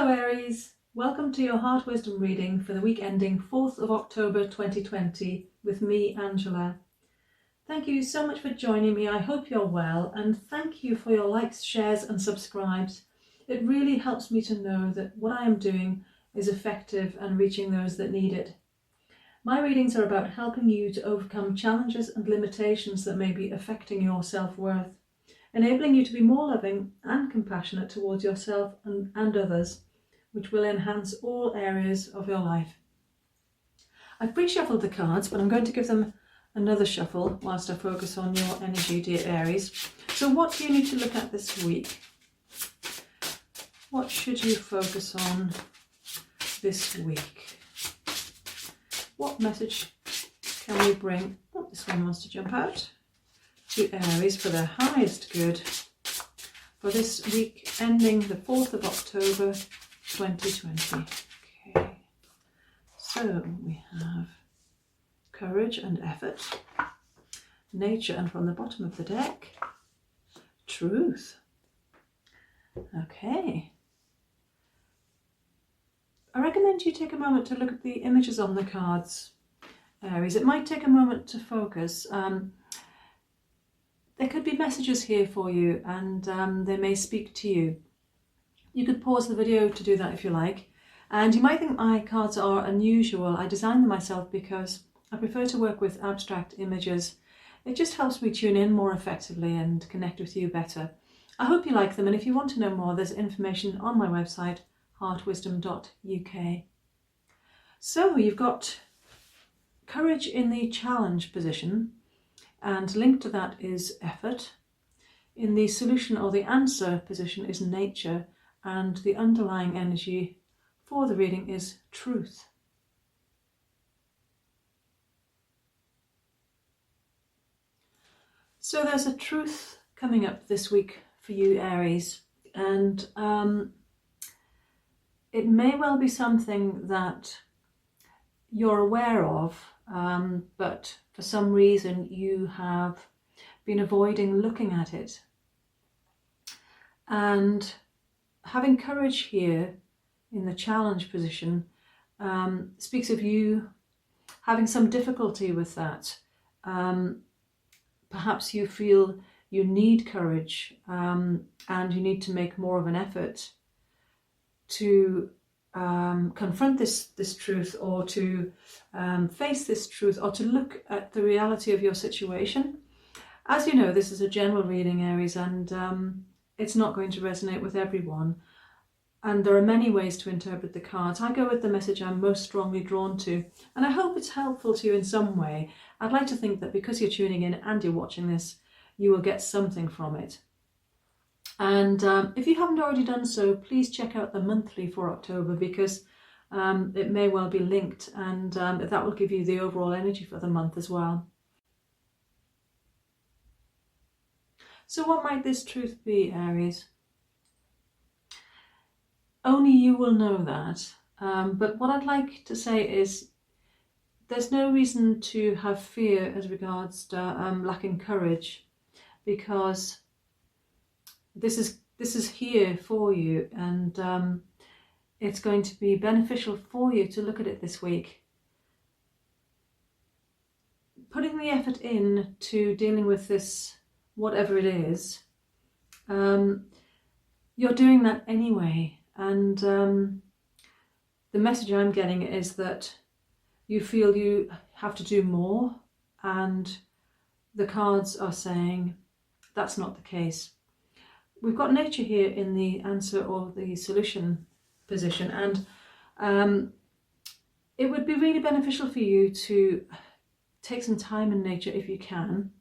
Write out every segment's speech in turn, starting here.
Hello Aries, welcome to your Heart Wisdom reading for the week ending 4th of October 2020 with me, Angela. Thank you so much for joining me. I hope you're well, and thank you for your likes, shares and subscribes. It really helps me to know that what I am doing is effective and reaching those that need it. My readings are about helping you to overcome challenges and limitations that may be affecting your self-worth, enabling you to be more loving and compassionate towards yourself and others, which will enhance all areas of your life. I've pre-shuffled the cards, but I'm going to give them another shuffle whilst I focus on your energy, dear Aries. So what do you need to look at this week? What should you focus on this week? What message can we bring? Oh, this one wants to jump out. To Aries for their highest good for this week ending the 4th of October 2020. Okay, so we have courage and effort, nature, and from the bottom of the deck, truth. Okay, I recommend you take a moment to look at the images on the cards, Aries. It might take a moment to focus. There could be messages here for you, and they may speak to you. You could pause the video to do that if you like. And you might think my cards are unusual. I designed them myself because I prefer to work with abstract images. It just helps me tune in more effectively and connect with you better. I hope you like them, and if you want to know more, there's information on my website, heartwisdom.uk. So you've got courage in the challenge position, and linked to that is effort. In the solution or the answer position is nature, and the underlying energy for the reading is truth. So there's a truth coming up this week for you, Aries, and it may well be something that you're aware of, but for some reason you have been avoiding looking at it. And having courage here in the challenge position speaks of you having some difficulty with that. Perhaps you feel you need courage and you need to make more of an effort to confront this truth, or to face this truth, or to look at the reality of your situation. As you know, this is a general reading, Aries, and it's not going to resonate with everyone. And there are many ways to interpret the cards. I go with the message I'm most strongly drawn to, and I hope it's helpful to you in some way. I'd like to think that because you're tuning in and you're watching this, you will get something from it. And if you haven't already done so, please check out the monthly for October, because it may well be linked, and that will give you the overall energy for the month as well. So what might this truth be, Aries? Only you will know that. But what I'd like to say is there's no reason to have fear as regards to lacking courage, because this is here for you, and it's going to be beneficial for you to look at it this week. Putting the effort in to dealing with this, whatever it is, you're doing that anyway. And the message I'm getting is that you feel you have to do more, and the cards are saying that's not the case. We've got nature here in the answer or the solution position, and it would be really beneficial for you to take some time in nature if you can,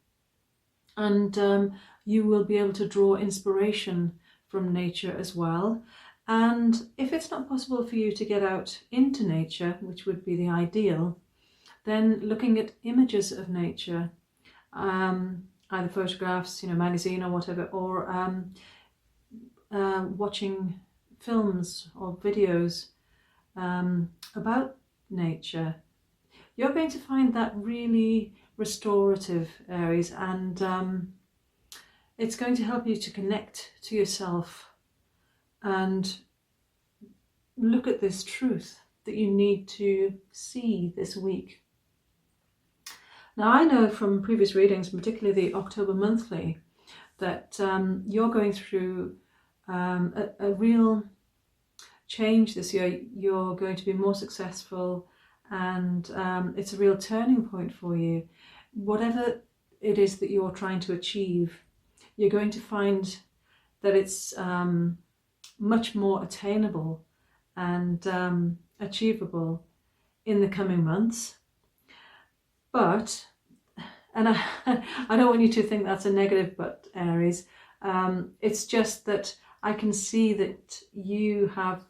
and you will be able to draw inspiration from nature as well. And if it's not possible for you to get out into nature, which would be the ideal, then looking at images of nature, either photographs, magazine or whatever, or watching films or videos about nature, you're going to find that really restorative, Aries, and it's going to help you to connect to yourself and look at this truth that you need to see this week. Now, I know from previous readings, particularly the October monthly, that you're going through a real change this year. You're going to be more successful, and it's a real turning point for you. Whatever it is that you're trying to achieve, you're going to find that it's much more attainable and achievable in the coming months. But, and I don't want you to think that's a negative but, Aries. It's just that I can see that you have,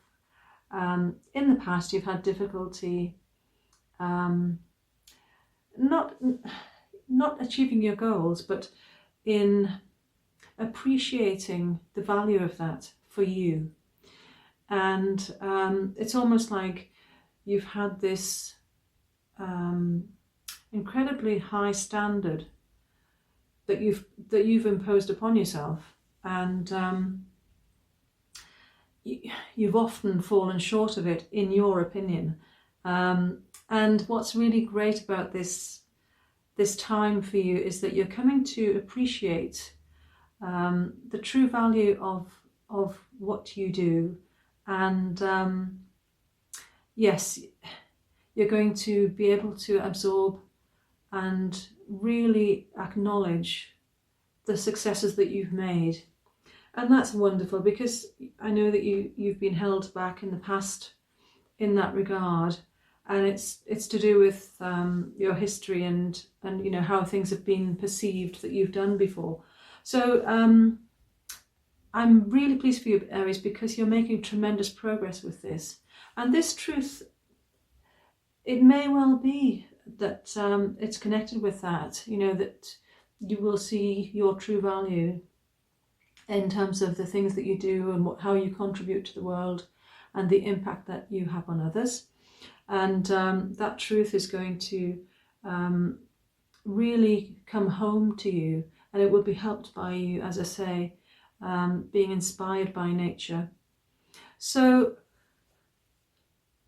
in the past, you've had difficulty not achieving your goals, but in appreciating the value of that for you. And it's almost like you've had this incredibly high standard that you've imposed upon yourself, and you've often fallen short of it, in your opinion. And what's really great about this time for you is that you're coming to appreciate the true value of what you do, and yes, you're going to be able to absorb and really acknowledge the successes that you've made. And that's wonderful, because I know that you've been held back in the past in that regard, and it's to do with your history and you know how things have been perceived that you've done before. So I'm really pleased for you, Aries, because you're making tremendous progress with this. And this truth, it may well be that it's connected with that, you know, that you will see your true value in terms of the things that you do and how you contribute to the world and the impact that you have on others. And that truth is going to really come home to you, and it will be helped by you, as I say, being inspired by nature. So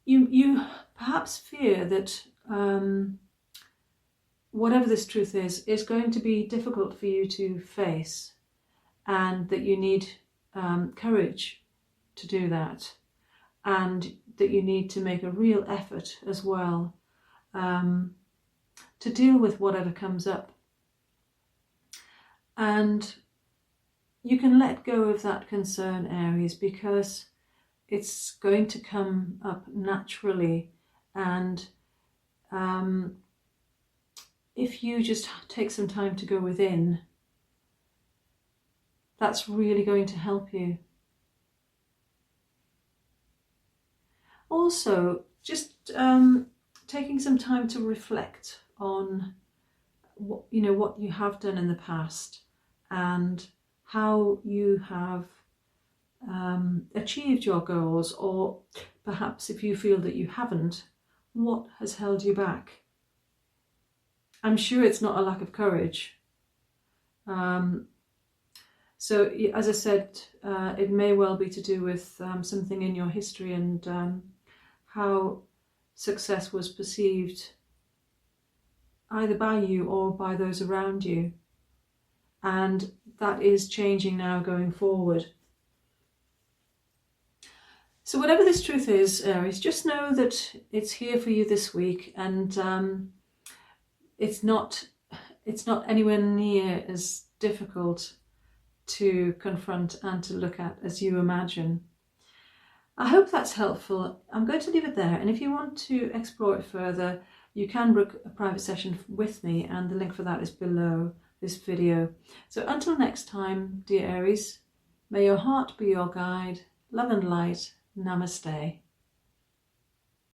you perhaps fear that whatever this truth is going to be difficult for you to face, and that you need courage to do that, and that you need to make a real effort as well to deal with whatever comes up. And you can let go of that concern, Aries, because it's going to come up naturally. And if you just take some time to go within, that's really going to help you. Also, just taking some time to reflect on what you have done in the past and how you have achieved your goals, or perhaps if you feel that you haven't, what has held you back. I'm sure it's not a lack of courage. So as I said, it may well be to do with something in your history and how success was perceived either by you or by those around you. And that is changing now going forward. So whatever this truth is, Aries, just know that it's here for you this week, and it's not anywhere near as difficult to confront and to look at as you imagine. I hope that's helpful. I'm going to leave it there, and if you want to explore it further, you can book a private session with me, and the link for that is below this video. So until next time, dear Aries, may your heart be your guide. Love and light. Namaste.